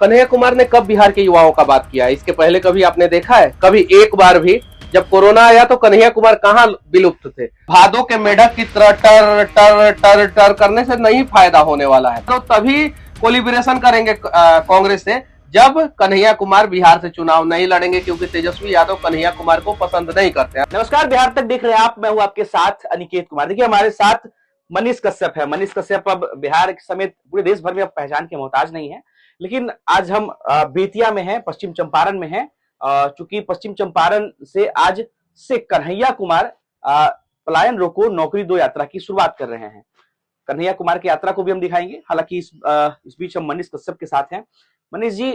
कन्हैया कुमार ने कब बिहार के युवाओं का बात किया है? इसके पहले कभी आपने देखा है? कभी एक बार भी? जब कोरोना आया तो कन्हैया कुमार कहाँ विलुप्त थे? भादों के मेढक की तरह टर टर टर टर करने से नहीं फायदा होने वाला है। तो तभी कोलिब्रेशन करेंगे कांग्रेस से जब कन्हैया कुमार बिहार से चुनाव नहीं लड़ेंगे, क्योंकि तेजस्वी यादव कन्हैया कुमार को पसंद नहीं करते हैं। नमस्कार, बिहार तक देख रहे हैं आप। मैं हूं आपके साथ अनिकेत कुमार। देखिए, हमारे साथ मनीष कश्यप है। मनीष कश्यप अब बिहार समेत पूरे देश भर में अब पहचान के मोहताज नहीं है, लेकिन आज हम बेतिया में हैं, पश्चिम चंपारण में हैं। चूंकि पश्चिम चंपारण से आज से कन्हैया कुमार पलायन रोको नौकरी दो यात्रा की शुरुआत कर रहे हैं। कन्हैया कुमार की यात्रा को भी हम दिखाएंगे। हालांकि इस बीच हम मनीष कश्यप के साथ हैं। मनीष जी,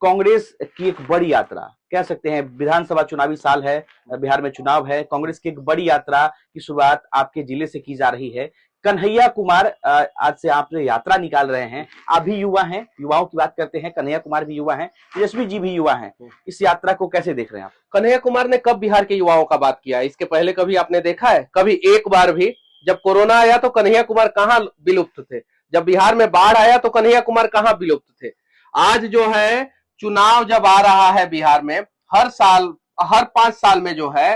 कांग्रेस की एक बड़ी यात्रा कह सकते हैं, विधानसभा चुनावी साल है, बिहार में चुनाव है, कांग्रेस की एक बड़ी यात्रा की शुरुआत आपके जिले से की जा रही है। कन्हैया कुमार आज से आप यात्रा निकाल रहे हैं। आप भी युवा हैं, युवाओं की बात करते हैं। कन्हैया कुमार भी युवा हैं, तेजस्वी जी भी युवा हैं। इस यात्रा को कैसे देख रहे हैं आप? कन्हैया कुमार ने कब बिहार के युवाओं का बात किया है? इसके पहले कभी आपने देखा है? कभी एक बार भी? जब कोरोना आया तो कन्हैया कुमार कहाँ विलुप्त थे? जब बिहार में बाढ़ आया तो कन्हैया कुमार कहाँ विलुप्त थे? आज जो है चुनाव जब आ रहा है बिहार में, हर साल, हर 5 साल में जो है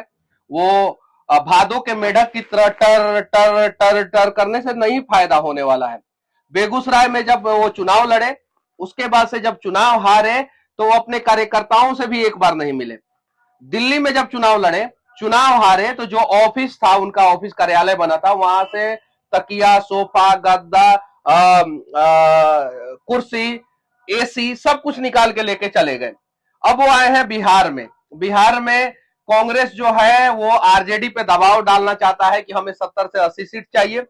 वो भादों के मेढक की तरह टर टर टर टर करने से नहीं फायदा होने वाला है। बेगूसराय में जब वो चुनाव लड़े, उसके बाद से जब चुनाव हारे तो वो अपने कार्यकर्ताओं से भी एक बार नहीं मिले। दिल्ली में जब चुनाव लड़े, चुनाव हारे तो जो ऑफिस था, उनका ऑफिस कार्यालय बना था, वहां से तकिया, सोफा, गद्दा, कुर्सी, एसी सब कुछ निकाल के लेके चले गए। अब वो आए हैं बिहार में। बिहार में कांग्रेस जो है वो आरजेडी पे दबाव डालना चाहता है कि हमें 70 से 80 सीट चाहिए,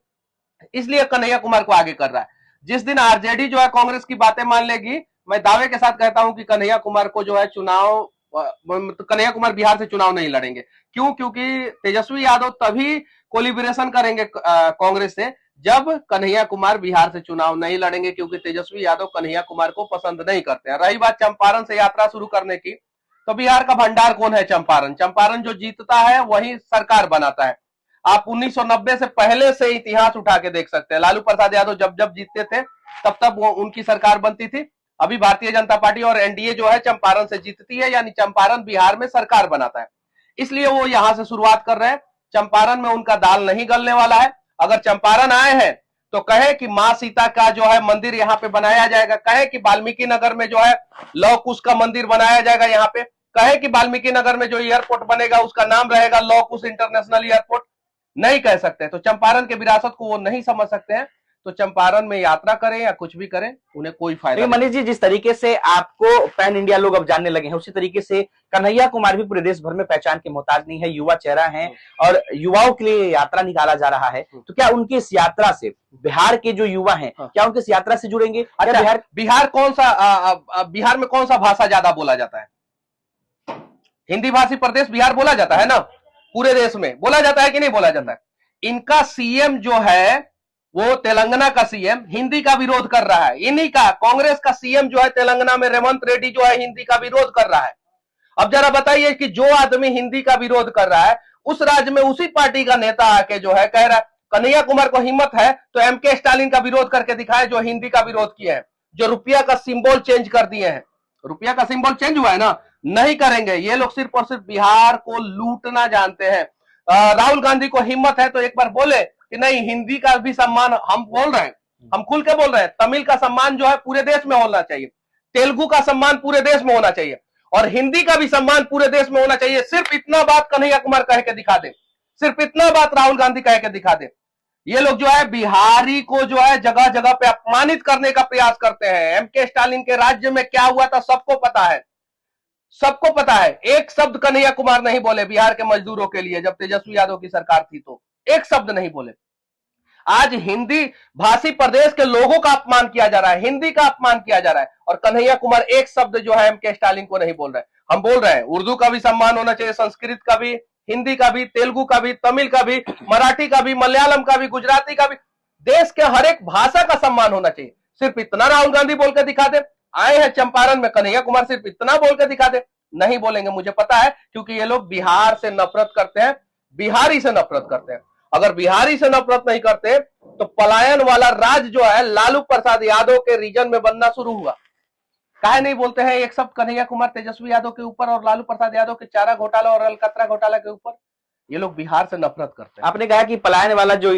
इसलिए कन्हैया कुमार को आगे कर रहा है। जिस दिन आरजेडी जो है कांग्रेस की बातें मान लेगी, मैं दावे के साथ कहता हूं कि कन्हैया कुमार को जो है चुनाव, कन्हैया कुमार बिहार से चुनाव नहीं लड़ेंगे। क्यों? क्योंकि तेजस्वी यादव तभी कोलिब्रेशन करेंगे कांग्रेस से जब कन्हैया कुमार बिहार से चुनाव नहीं लड़ेंगे, क्योंकि तेजस्वी यादव कन्हैया कुमार को पसंद नहीं करते हैं। रही बात चंपारण से यात्रा शुरू करने की, तो बिहार का भंडार कौन है? चंपारण। चंपारण जो जीतता है वही सरकार बनाता है। आप 1990 से पहले से इतिहास उठा के देख सकते हैं। लालू प्रसाद यादव जब जब जीतते थे तब तब वो उनकी सरकार बनती थी। अभी भारतीय जनता पार्टी और एनडीए जो है चंपारण से जीतती है, यानी चंपारण बिहार में सरकार बनाता है। इसलिए वो यहां से शुरुआत कर रहे हैं। चंपारण में उनका दाल नहीं गलने वाला है। अगर चंपारण आए हैं तो कहे कि मां सीता का जो है मंदिर यहाँ पे बनाया जाएगा, कहे कि वाल्मीकि नगर में जो है लौह कुश का मंदिर बनाया जाएगा, यहाँ पे कहे कि वाल्मीकि नगर में जो एयरपोर्ट बनेगा उसका नाम रहेगा लौह कुश इंटरनेशनल एयरपोर्ट, नहीं कह सकते। तो चंपारण के विरासत को वो नहीं समझ सकते हैं। तो चंपारण में यात्रा करें या कुछ भी करें, उन्हें कोई फायदा नहीं। मनीष जी, जिस तरीके से आपको पैन इंडिया लोग अब जानने लगे हैं, उसी तरीके से कन्हैया कुमार भी पूरे देश भर में पहचान के मोहताज नहीं है। युवा चेहरा है और युवाओं के लिए यात्रा निकाला जा रहा है। तो क्या उनकी इस यात्रा से बिहार के जो युवा हैं, क्या उनकी इस यात्रा से जुड़ेंगे? अच्छा, बिहार में कौन सा भाषा ज्यादा बोला जाता है? हिंदी भाषी प्रदेश बिहार बोला जाता है ना, पूरे देश में बोला जाता है कि नहीं बोला जाता है? इनका सीएम जो है वो तेलंगाना का सीएम हिंदी का विरोध कर रहा है। इन्हीं का कांग्रेस का सीएम जो है तेलंगाना में रेवंत रेड्डी जो है हिंदी का विरोध कर रहा है। अब जरा बताइए कि जो आदमी हिंदी का विरोध कर रहा है उस राज्य में उसी पार्टी का नेता आके जो है कह रहा है कन्हैया कुमार को हिम्मत है तो एमके स्टालिन का विरोध करके दिखाए, जो हिंदी का विरोध किए हैं, जो रुपया का सिंबल चेंज कर दिए हैं। रुपया का सिंबल चेंज हुआ है ना, नहीं करेंगे। ये लोग सिर्फ और सिर्फ बिहार को लूटना जानते हैं। राहुल गांधी को हिम्मत है तो एक बार बोले कि नहीं, हिंदी का भी सम्मान, हम बोल रहे हैं, हम खुल के बोल रहे हैं, तमिल का सम्मान जो है पूरे देश में होना चाहिए, तेलुगु का सम्मान पूरे देश में होना चाहिए और हिंदी का भी सम्मान पूरे देश में होना चाहिए। सिर्फ इतना बात कन्हैया कुमार कह के दिखा दे, सिर्फ इतना बात राहुल गांधी कह के दिखा दे। ये लोग जो है बिहारी को जो है जगह जगह पे अपमानित करने का प्रयास करते हैं। एमके स्टालिन के राज्य में क्या हुआ था सबको पता है, सबको पता है। एक शब्द कन्हैया कुमार नहीं बोले बिहार के मजदूरों के लिए, जब तेजस्वी यादव की सरकार थी तो एक शब्द नहीं बोले। आज हिंदी भाषी प्रदेश के लोगों का अपमान किया जा रहा है, हिंदी का अपमान किया जा रहा है और कन्हैया कुमार एक शब्द जो है एमके स्टालिन को नहीं बोल रहे। हम बोल रहे हैं उर्दू का भी सम्मान होना चाहिए, संस्कृत का भी, हिंदी का भी, तेलुगु का भी, तमिल का भी, मराठी का भी, मलयालम का भी, गुजराती का भी, देश के हर एक भाषा का सम्मान होना चाहिए। सिर्फ इतना राहुल गांधी बोल के दिखा दे। आए हैं चंपारण में, कन्हैया कुमार सिर्फ इतना बोल के दिखा दे, नहीं बोलेंगे, मुझे पता है, क्योंकि ये लोग बिहार से नफरत करते हैं, बिहारी से नफरत करते हैं। अगर बिहारी से नफरत नहीं करते तो पलायन वाला राज जो है लालू प्रसाद यादव के रीजन में बनना शुरू हुआ। काहे नहीं बोलते हैं एक शब्द कन्हैया कुमार तेजस्वी यादव के ऊपर और लालू प्रसाद यादव के चारा घोटाला और अलकतरा घोटाला के ऊपर? ये लोग बिहार से नफरत करते हैं। आपने कहा कि पलायन वाला जो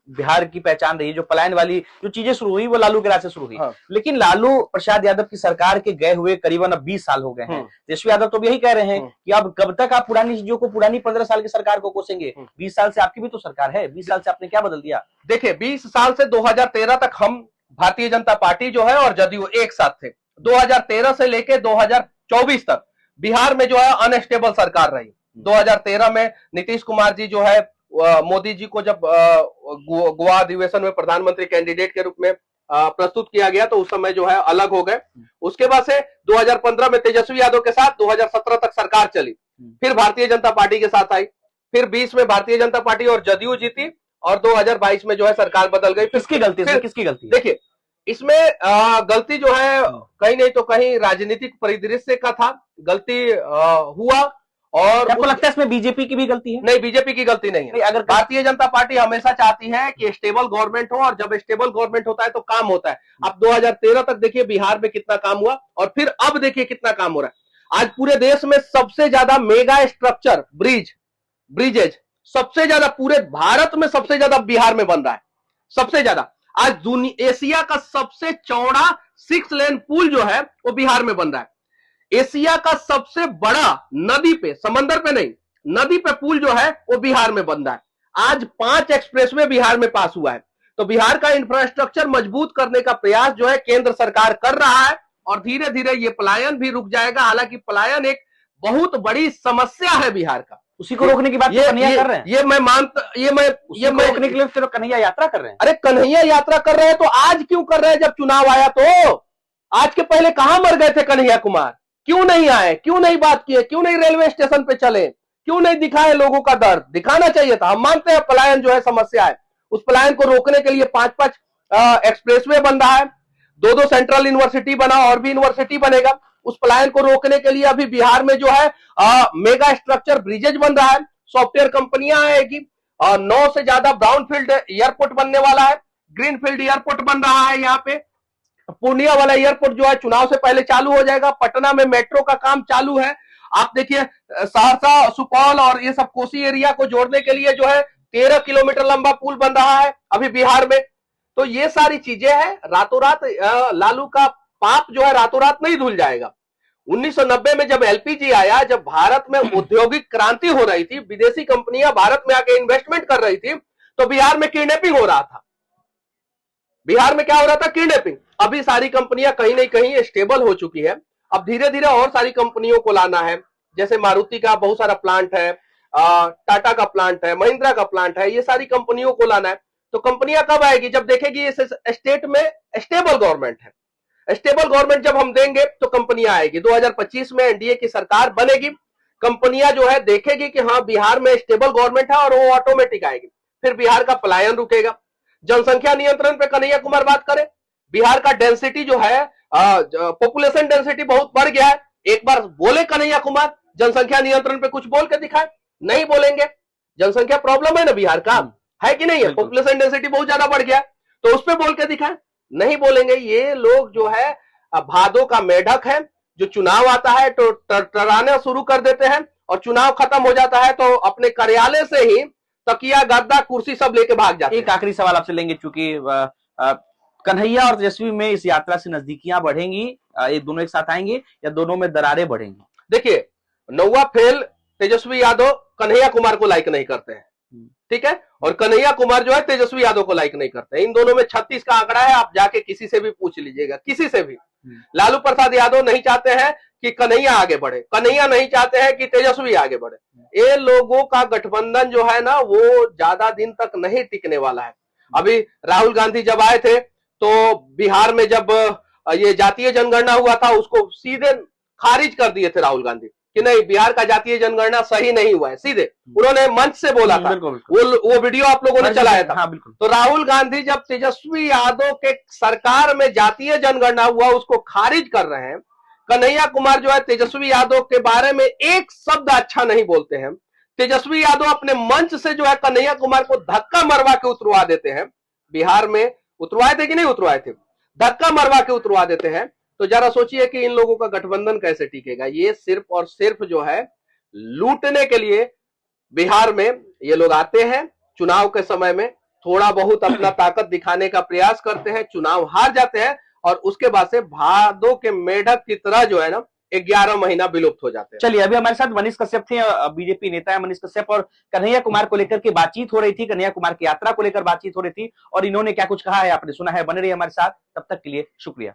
बिहार की पहचान रही है, जो पलायन वाली जो चीजें शुरू हुई वो लालू के राज से शुरू हुई। हाँ। लेकिन लालू प्रसाद यादव की सरकार के गए हुए करीबन अब 20 साल हो गए हैं। तेजस्वी यादव तो यही कह रहे हैं कि अब कब तक आप पुरानी चीजों को, पुरानी 15 साल की सरकार को कोसेंगे? 20 साल से आपकी भी तो सरकार है, 20 साल से आपने क्या बदल दिया? देखिए 20 साल से 2013 तक हम भारतीय जनता पार्टी जो है और जदयू एक साथ थे। 2013 से लेके 2024 तक बिहार में जो है अनस्टेबल सरकार रही। 2013 में नीतीश कुमार जी जो है मोदी जी को जब गोवा अधिवेशन में प्रधानमंत्री कैंडिडेट के रूप में प्रस्तुत किया गया तो उस समय जो है अलग हो गए। उसके बाद से 2015 में तेजस्वी यादव के साथ 2017 तक सरकार चली, फिर भारतीय जनता पार्टी के साथ आई, फिर 20 में भारतीय जनता पार्टी और जदयू जीती और 2022 में जो है सरकार बदल गई। किसकी गलती है? किसकी गलती? देखिए इसमें गलती जो है कहीं नहीं तो कहीं राजनीतिक परिदृश्य का था, गलती हुआ। और आपको लगता है इसमें बीजेपी की भी गलती है? नहीं, बीजेपी की गलती नहीं है। अगर भारतीय जनता पार्टी हमेशा चाहती है कि स्टेबल गवर्नमेंट हो और जब स्टेबल गवर्नमेंट होता है तो काम होता है। अब 2013 तक देखिए बिहार में कितना काम हुआ और फिर अब देखिए कितना काम हो रहा है। आज पूरे देश में सबसे ज्यादा मेगा स्ट्रक्चर ब्रिजेज सबसे ज्यादा पूरे भारत में सबसे ज्यादा बिहार में बन रहा है, सबसे ज्यादा। आज एशिया का सबसे चौड़ा 6 लेन पुल जो है वो बिहार में बन रहा है। एशिया का सबसे बड़ा नदी पे, समंदर पे नहीं, नदी पे पुल जो है वो बिहार में बन रहा है। आज 5 एक्सप्रेसवे बिहार में पास हुआ है। तो बिहार का इंफ्रास्ट्रक्चर मजबूत करने का प्रयास जो है केंद्र सरकार कर रहा है और धीरे धीरे ये पलायन भी रुक जाएगा। हालांकि पलायन एक बहुत बड़ी समस्या है बिहार का, उसी को रोकने की बात कन्हैया कर रहे हैं। ये मैं मानता, ये मैं रोकने के लिए तो कन्हैया यात्रा कर रहे हैं। अरे कन्हैया यात्रा कर रहे हैं तो आज क्यों कर रहे हैं? जब चुनाव आया तो आज के पहले कहां मर गए थे कन्हैया कुमार? क्यों नहीं आए? क्यों नहीं बात किए? क्यों नहीं रेलवे स्टेशन पे चले? क्यों नहीं दिखाए लोगों का दर्द? दिखाना चाहिए था। हम मानते हैं पलायन जो है समस्या है, उस पलायन को रोकने के लिए 5-5 एक्सप्रेसवे बन रहा है, 2-2 सेंट्रल यूनिवर्सिटी बना और भी यूनिवर्सिटी बनेगा। उस पलायन को रोकने के लिए अभी बिहार में जो है मेगा स्ट्रक्चर ब्रिजेज बन रहा है, सॉफ्टवेयर कंपनियां आएगी, 9 से ज्यादा ब्राउनफील्ड एयरपोर्ट बनने वाला है, ग्रीनफील्ड एयरपोर्ट बन रहा है। यहाँ पे पूर्णिया वाला एयरपोर्ट जो है चुनाव से पहले चालू हो जाएगा। पटना में मेट्रो का काम चालू है। आप देखिए सहरसा, सुपौल और ये सब कोसी एरिया को जोड़ने के लिए जो है 13 किलोमीटर लंबा पुल बन रहा है अभी बिहार में। तो ये सारी चीजें हैं। रातों रात लालू का पाप जो है रातों रात नहीं धुल जाएगा। 1990 में जब एलपीजी आया, जब भारत में औद्योगिक क्रांति हो रही थी, विदेशी कंपनियां भारत में आके इन्वेस्टमेंट कर रही थी, तो बिहार में किडनैपिंग हो रहा था। बिहार में क्या हो रहा था? किडनैपिंग। अभी सारी कंपनियां कहीं नहीं कहीं स्टेबल हो चुकी है। अब धीरे धीरे और सारी कंपनियों को लाना है। जैसे मारुति का बहुत सारा प्लांट है, टाटा का प्लांट है, महिंद्रा का प्लांट है, ये सारी कंपनियों को लाना है। तो कंपनियां कब आएगी? जब देखेगी इस स्टेट में स्टेबल गवर्नमेंट है। स्टेबल गवर्नमेंट जब हम देंगे तो कंपनियां आएगी। 2025 में एनडीए की सरकार बनेगी, कंपनियां जो है देखेगी कि हाँ बिहार में स्टेबल गवर्नमेंट है और वो ऑटोमेटिक आएगी। फिर बिहार का पलायन रुकेगा। जनसंख्या नियंत्रण पे कन्हैया कुमार बात करें। बिहार का डेंसिटी जो है, पॉपुलेशन डेंसिटी बहुत बढ़ गया है। एक बार बोले कन्हैया कुमार जनसंख्या नियंत्रण पे कुछ बोल के दिखाए, नहीं बोलेंगे। जनसंख्या प्रॉब्लम है ना बिहार का, है कि नहीं है? पॉपुलेशन डेंसिटी बहुत ज्यादा बढ़ गया, तो उस पर बोल के दिखाए, नहीं बोलेंगे। ये लोग जो है भादों का मेढक है, जो चुनाव आता है तो टराना शुरू कर देते हैं और चुनाव खत्म हो जाता है तो अपने कार्यालय से ही तकिया, गद्दा, कुर्सी सब लेके भाग जाते हैं। एक आखिरी सवाल आपसे लेंगे, चूंकि कन्हैया और तेजस्वी में इस यात्रा से नजदीकियां बढ़ेंगी, ये दोनों एक साथ आएंगे या दोनों में दरारें बढ़ेंगी? देखिए नौवा फेल तेजस्वी यादव कन्हैया कुमार को लाइक नहीं करते हैं, ठीक है, और कन्हैया कुमार जो है तेजस्वी यादव को लाइक नहीं करते हैं। इन दोनों में 36 का आंकड़ा है, आप जाके किसी से भी पूछ लीजिएगा, किसी से भी। लालू प्रसाद यादव नहीं चाहते हैं कि कन्हैया आगे बढ़े, कन्हैया नहीं चाहते हैं कि तेजस्वी आगे बढ़े। ये लोगों का गठबंधन जो है ना वो ज्यादा दिन तक नहीं टिकने वाला है। अभी राहुल गांधी जब आए थे तो बिहार में जब ये जातीय जनगणना हुआ था उसको सीधे खारिज कर दिए थे राहुल गांधी कि नहीं बिहार का जातीय जनगणना सही नहीं हुआ है। सीधे उन्होंने मंच से बोला था, वो वीडियो आप लोगों ने चलाया था। तो राहुल गांधी जब तेजस्वी यादव के सरकार में जातीय जनगणना हुआ उसको खारिज कर रहे हैं। कन्हैया कुमार जो है तेजस्वी यादव के बारे में एक शब्द अच्छा नहीं बोलते हैं। तेजस्वी यादव अपने मंच से जो है कन्हैया कुमार को धक्का मरवा के उतरवा देते हैं। बिहार में उतरवाए थे कि नहीं उतरवाए थे? धक्का मरवा के उतरवा देते हैं। तो जरा सोचिए कि इन लोगों का गठबंधन कैसे टिकेगा। ये सिर्फ और सिर्फ जो है लूटने के लिए बिहार में ये लोग आते हैं, चुनाव के समय में थोड़ा बहुत अपना ताकत दिखाने का प्रयास करते हैं, चुनाव हार जाते हैं और उसके बाद से भादों के मेढक की तरह जो है ना 11 महीना विलुप्त हो जाते हैं। चलिए, अभी हमारे साथ मनीष कश्यप थे, बीजेपी नेता है मनीष कश्यप, और कन्हैया कुमार को लेकर के बातचीत हो रही थी, कन्हैया कुमार की यात्रा को लेकर बातचीत हो रही थी, और इन्होंने क्या कुछ कहा है आपने सुना है। बने रहिए हमारे साथ, तब तक के लिए शुक्रिया।